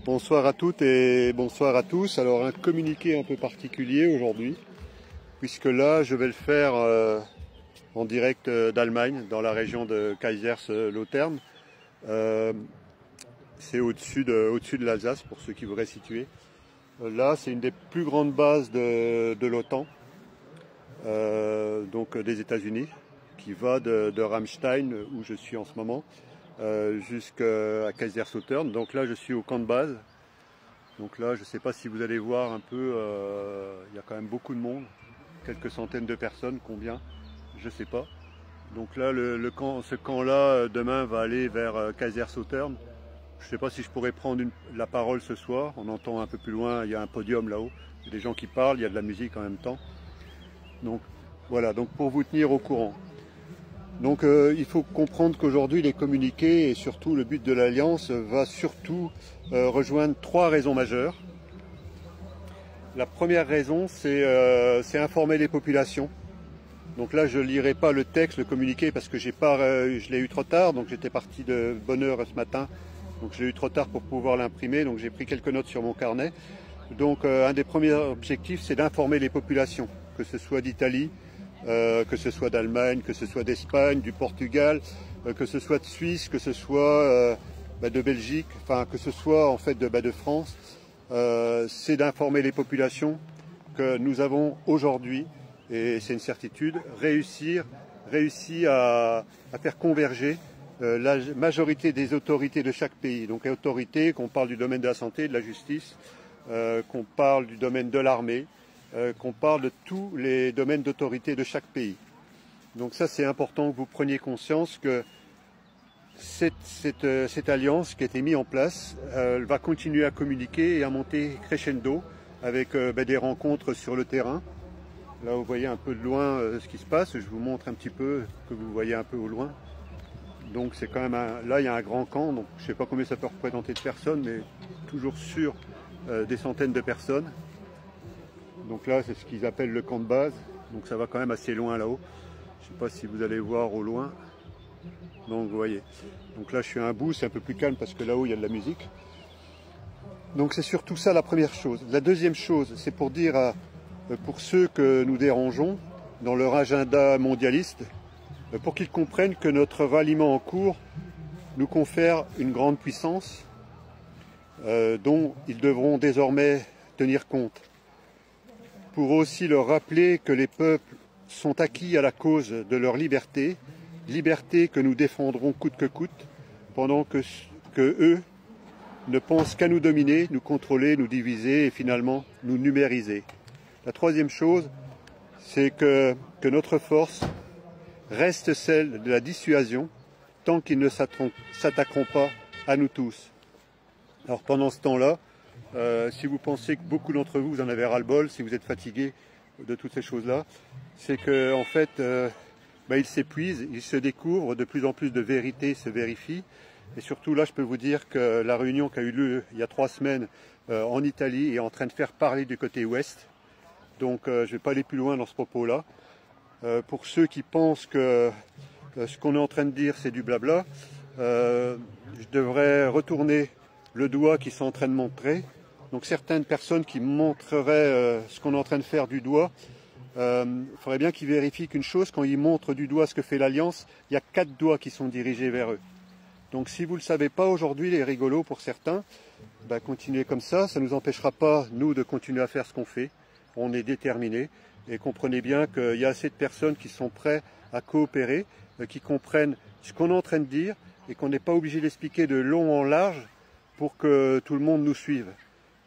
Bonsoir à toutes et bonsoir à tous. Alors un communiqué un peu particulier aujourd'hui, puisque là je vais le faire en direct d'Allemagne, dans la région de Kaiserslautern. C'est au-dessus de l'Alsace, pour ceux qui voudraient situer. Là c'est une des plus grandes bases de l'OTAN, donc des États-Unis, qui va de Ramstein, où je suis en ce moment, jusqu'à Kaiserslautern. Donc là je suis au camp de base. Donc là je ne sais pas si vous allez voir un peu, il y a quand même beaucoup de monde, quelques centaines de personnes, combien, je ne sais pas. Donc là ce camp-là demain va aller vers Kaiserslautern. Je ne sais pas si je pourrais prendre la parole ce soir. On entend un peu plus loin, il y a un podium là-haut, il y a des gens qui parlent, il y a de la musique en même temps. Donc voilà, donc pour vous tenir au courant. Donc il faut comprendre qu'aujourd'hui les communiqués et surtout le but de l'Alliance va surtout rejoindre trois raisons majeures. La première raison, c'est informer les populations. Donc là je ne lirai pas le texte, le communiqué, parce que je l'ai eu trop tard, donc j'étais parti de bonne heure ce matin, donc je l'ai eu trop tard pour pouvoir l'imprimer, donc j'ai pris quelques notes sur mon carnet. Donc un des premiers objectifs, c'est d'informer les populations, que ce soit d'Italie, que ce soit d'Allemagne, que ce soit d'Espagne, du Portugal, que ce soit de Suisse, que ce soit de Belgique, enfin que ce soit en fait de France, c'est d'informer les populations que nous avons aujourd'hui, et c'est une certitude, réussi à faire converger la majorité des autorités de chaque pays. Donc autorités, qu'on parle du domaine de la santé, de la justice, qu'on parle du domaine de l'armée, qu'on parle de tous les domaines d'autorité de chaque pays. Donc ça c'est important que vous preniez conscience que cette alliance qui a été mise en place va continuer à communiquer et à monter crescendo avec des rencontres sur le terrain. Là vous voyez un peu de loin ce qui se passe, je vous montre un petit peu, que vous voyez un peu au loin. Donc c'est quand même là il y a un grand camp, donc je ne sais pas combien ça peut représenter de personnes, mais toujours sûr des centaines de personnes. Donc là c'est ce qu'ils appellent le camp de base, donc ça va quand même assez loin là-haut. Je ne sais pas si vous allez voir au loin. Donc vous voyez. Donc là je suis à un bout, c'est un peu plus calme parce que là-haut il y a de la musique. Donc c'est surtout ça la première chose. La deuxième chose, c'est pour dire pour ceux que nous dérangeons dans leur agenda mondialiste, pour qu'ils comprennent que notre ralliement en cours nous confère une grande puissance dont ils devront désormais tenir compte. Pour aussi leur rappeler que les peuples sont acquis à la cause de leur liberté, liberté que nous défendrons coûte que coûte, pendant que eux ne pensent qu'à nous dominer, nous contrôler, nous diviser et finalement nous numériser. La troisième chose, c'est que notre force reste celle de la dissuasion, tant qu'ils ne s'attaqueront pas à nous tous. Alors pendant ce temps-là, si vous pensez que beaucoup d'entre vous, vous en avez ras-le-bol, si vous êtes fatigués de toutes ces choses-là, c'est que en fait, ils s'épuisent, ils se découvrent, de plus en plus de vérités se vérifient. Et surtout là, je peux vous dire que la réunion qui a eu lieu il y a 3 semaines en Italie est en train de faire parler du côté ouest. Donc je ne vais pas aller plus loin dans ce propos-là. Pour ceux qui pensent que ce qu'on est en train de dire c'est du blabla, je devrais retourner le doigt qu'ils sont en train de montrer. Donc certaines personnes qui montreraient ce qu'on est en train de faire du doigt, il faudrait bien qu'ils vérifient qu'une chose, quand ils montrent du doigt ce que fait l'Alliance, il y a 4 doigts qui sont dirigés vers eux. Donc si vous ne le savez pas aujourd'hui, les rigolos pour certains, continuez comme ça ne nous empêchera pas, nous, de continuer à faire ce qu'on fait. On est déterminés et comprenez bien qu'il y a assez de personnes qui sont prêtes à coopérer, qui comprennent ce qu'on est en train de dire et qu'on n'est pas obligé d'expliquer de long en large pour que tout le monde nous suive.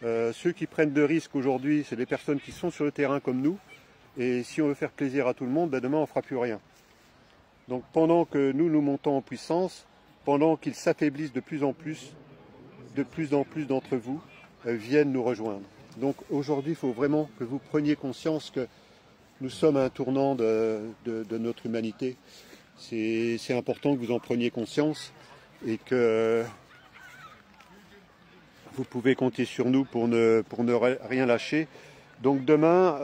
Ceux qui prennent de risques aujourd'hui, c'est des personnes qui sont sur le terrain comme nous. Et si on veut faire plaisir à tout le monde, demain on ne fera plus rien. Donc pendant que nous montons en puissance, pendant qu'ils s'affaiblissent de plus en plus d'entre vous viennent nous rejoindre. Donc aujourd'hui, il faut vraiment que vous preniez conscience que nous sommes à un tournant de notre humanité. C'est important que vous en preniez conscience et que vous pouvez compter sur nous pour ne rien lâcher. Donc demain,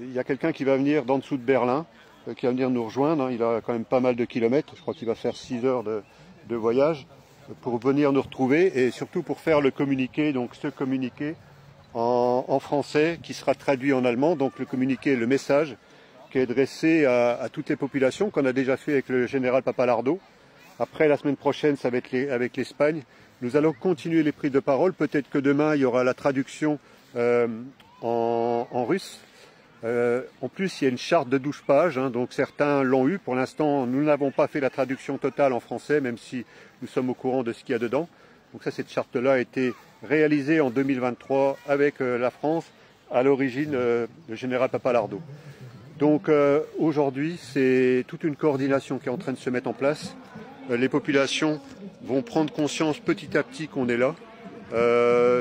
il y a quelqu'un qui va venir d'en dessous de Berlin, qui va venir nous rejoindre. Il a quand même pas mal de kilomètres, je crois qu'il va faire 6 heures de voyage. pour venir nous retrouver et surtout pour faire le communiqué, donc ce communiqué en français qui sera traduit en allemand, donc le communiqué, le message qui est adressé à toutes les populations, qu'on a déjà fait avec le général Papalardo. Après, la semaine prochaine, ça va être avec l'Espagne. Nous allons continuer les prises de parole. Peut-être que demain, il y aura la traduction en russe. En plus, il y a une charte de 12 pages, hein, donc certains l'ont eu. Pour l'instant, nous n'avons pas fait la traduction totale en français, même si nous sommes au courant de ce qu'il y a dedans. Donc ça, cette charte-là a été réalisée en 2023 avec la France, à l'origine le général Papalardo. Donc aujourd'hui, c'est toute une coordination qui est en train de se mettre en place. Les populations vont prendre conscience petit à petit qu'on est là.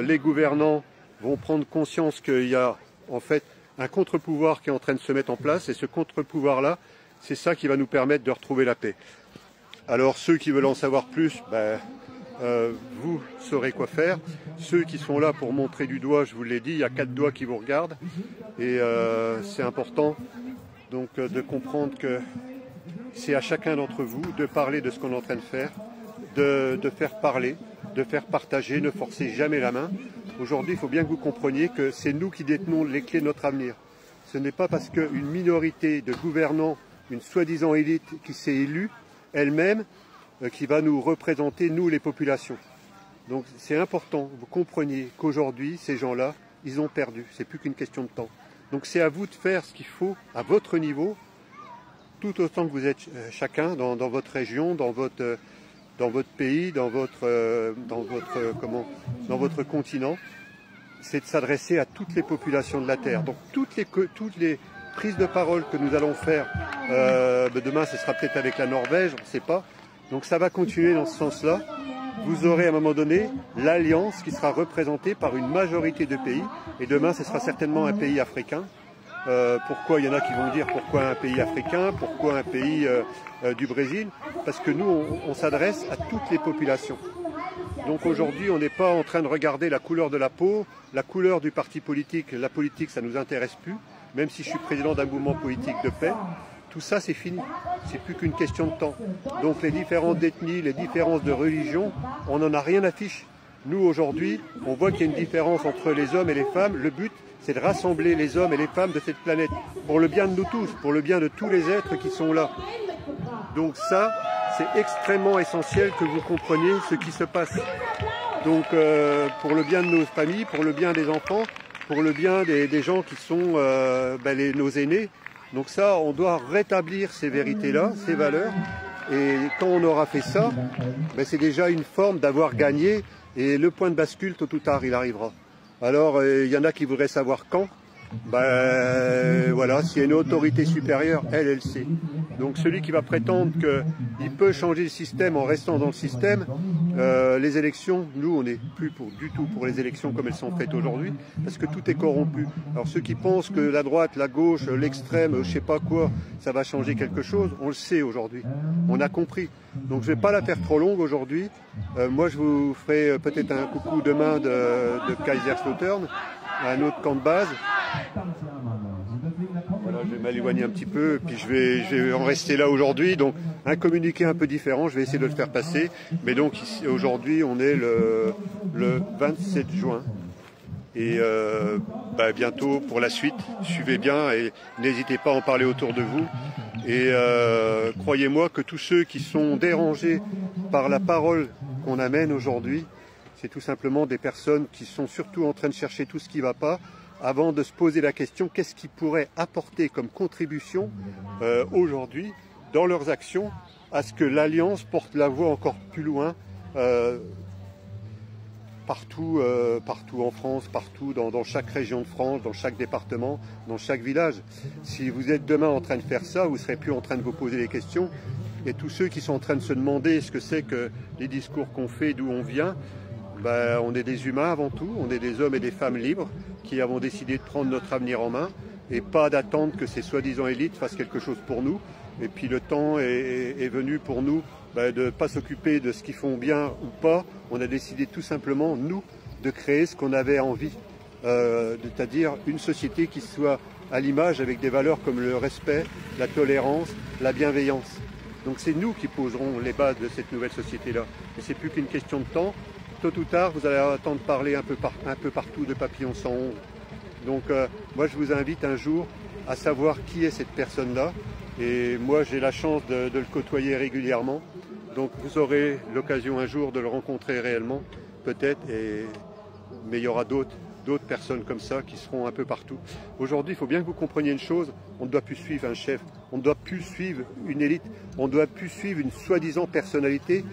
Les gouvernants vont prendre conscience qu'il y a en fait un contre-pouvoir qui est en train de se mettre en place. Et ce contre-pouvoir-là, c'est ça qui va nous permettre de retrouver la paix. Alors ceux qui veulent en savoir plus, vous saurez quoi faire. Ceux qui sont là pour montrer du doigt, je vous l'ai dit, il y a 4 doigts qui vous regardent. Et c'est important donc de comprendre que c'est à chacun d'entre vous de parler de ce qu'on est en train de faire, de faire parler, de faire partager, ne forcez jamais la main. Aujourd'hui, il faut bien que vous compreniez que c'est nous qui détenons les clés de notre avenir. Ce n'est pas parce qu'une minorité de gouvernants, une soi-disant élite qui s'est élue, elle-même, qui va nous représenter, nous les populations. Donc c'est important que vous compreniez qu'aujourd'hui, ces gens-là, ils ont perdu. C'est plus qu'une question de temps. Donc c'est à vous de faire ce qu'il faut à votre niveau, tout autant que vous êtes chacun dans votre région, dans votre pays, dans votre continent. C'est de s'adresser à toutes les populations de la Terre. Donc toutes les prises de parole que nous allons faire, demain ce sera peut-être avec la Norvège, on ne sait pas. Donc ça va continuer dans ce sens-là. Vous aurez à un moment donné l'alliance qui sera représentée par une majorité de pays. Et demain ce sera certainement un pays africain. Pourquoi il y en a qui vont dire pourquoi un pays africain, pourquoi un pays du Brésil? Parce que nous, on s'adresse à toutes les populations. Donc aujourd'hui, on n'est pas en train de regarder la couleur de la peau, la couleur du parti politique. La politique, ça ne nous intéresse plus, même si je suis président d'un mouvement politique de paix. Tout ça, c'est fini. C'est plus qu'une question de temps. Donc les différentes ethnies, les différences de religion, on n'en a rien à fiche. Nous, aujourd'hui, on voit qu'il y a une différence entre les hommes et les femmes. Le but, c'est de rassembler les hommes et les femmes de cette planète, pour le bien de nous tous, pour le bien de tous les êtres qui sont là. Donc ça, c'est extrêmement essentiel que vous compreniez ce qui se passe. Donc pour le bien de nos familles, pour le bien des enfants, pour le bien des gens qui sont nos aînés. Donc ça, on doit rétablir ces vérités-là, ces valeurs. Et quand on aura fait ça, c'est déjà une forme d'avoir gagné. Et le point de bascule, tôt ou tard, il arrivera. Alors, il y en a qui voudraient savoir quand. Voilà, s'il y a une autorité supérieure, elle sait. Donc celui qui va prétendre qu'il peut changer le système en restant dans le système, les élections, nous on n'est plus du tout pour les élections comme elles sont faites aujourd'hui, parce que tout est corrompu. Alors ceux qui pensent que la droite, la gauche, l'extrême, je sais pas quoi, ça va changer quelque chose, on le sait aujourd'hui, on a compris. Donc je vais pas la faire trop longue aujourd'hui. Moi je vous ferai peut-être un coucou demain de Kaiserslautern, à un autre camp de base. Voilà, je vais m'éloigner un petit peu, puis je vais en rester là aujourd'hui. Donc un communiqué un peu différent, je vais essayer de le faire passer. Mais donc aujourd'hui, on est le 27 juin. Et bientôt pour la suite, suivez bien et n'hésitez pas à en parler autour de vous. Et croyez-moi que tous ceux qui sont dérangés par la parole qu'on amène aujourd'hui, c'est tout simplement des personnes qui sont surtout en train de chercher tout ce qui ne va pas, avant de se poser la question qu'est-ce qu'ils pourraient apporter comme contribution aujourd'hui dans leurs actions à ce que l'Alliance porte la voix encore plus loin partout en France, partout dans chaque région de France, dans chaque département, dans chaque village. Si vous êtes demain en train de faire ça, vous ne serez plus en train de vous poser les questions. Et tous ceux qui sont en train de se demander ce que c'est que les discours qu'on fait, d'où on vient, on est des humains avant tout, on est des hommes et des femmes libres qui avons décidé de prendre notre avenir en main et pas d'attendre que ces soi-disant élites fassent quelque chose pour nous. Et puis le temps est venu pour nous de ne pas s'occuper de ce qu'ils font bien ou pas. On a décidé tout simplement, nous, de créer ce qu'on avait envie, c'est-à-dire une société qui soit à l'image avec des valeurs comme le respect, la tolérance, la bienveillance. Donc c'est nous qui poserons les bases de cette nouvelle société-là. Et c'est plus qu'une question de temps. Tôt ou tard, vous allez entendre parler un peu partout de Papillon 111. Donc moi, je vous invite un jour à savoir qui est cette personne-là. Et moi, j'ai la chance de le côtoyer régulièrement. Donc vous aurez l'occasion un jour de le rencontrer réellement, peut-être, mais il y aura d'autres personnes comme ça qui seront un peu partout. Aujourd'hui, il faut bien que vous compreniez une chose, on ne doit plus suivre un chef, on ne doit plus suivre une élite, on ne doit plus suivre une soi-disant personnalité,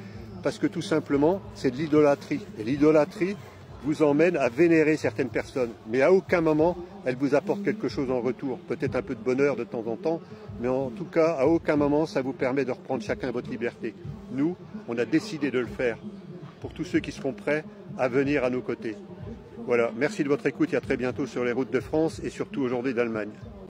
parce que tout simplement, c'est de l'idolâtrie. Et l'idolâtrie vous emmène à vénérer certaines personnes, mais à aucun moment, elle vous apporte quelque chose en retour. Peut-être un peu de bonheur de temps en temps, mais en tout cas, à aucun moment, ça vous permet de reprendre chacun votre liberté. Nous, on a décidé de le faire pour tous ceux qui seront prêts à venir à nos côtés. Voilà, merci de votre écoute et à très bientôt sur les routes de France et surtout aujourd'hui d'Allemagne.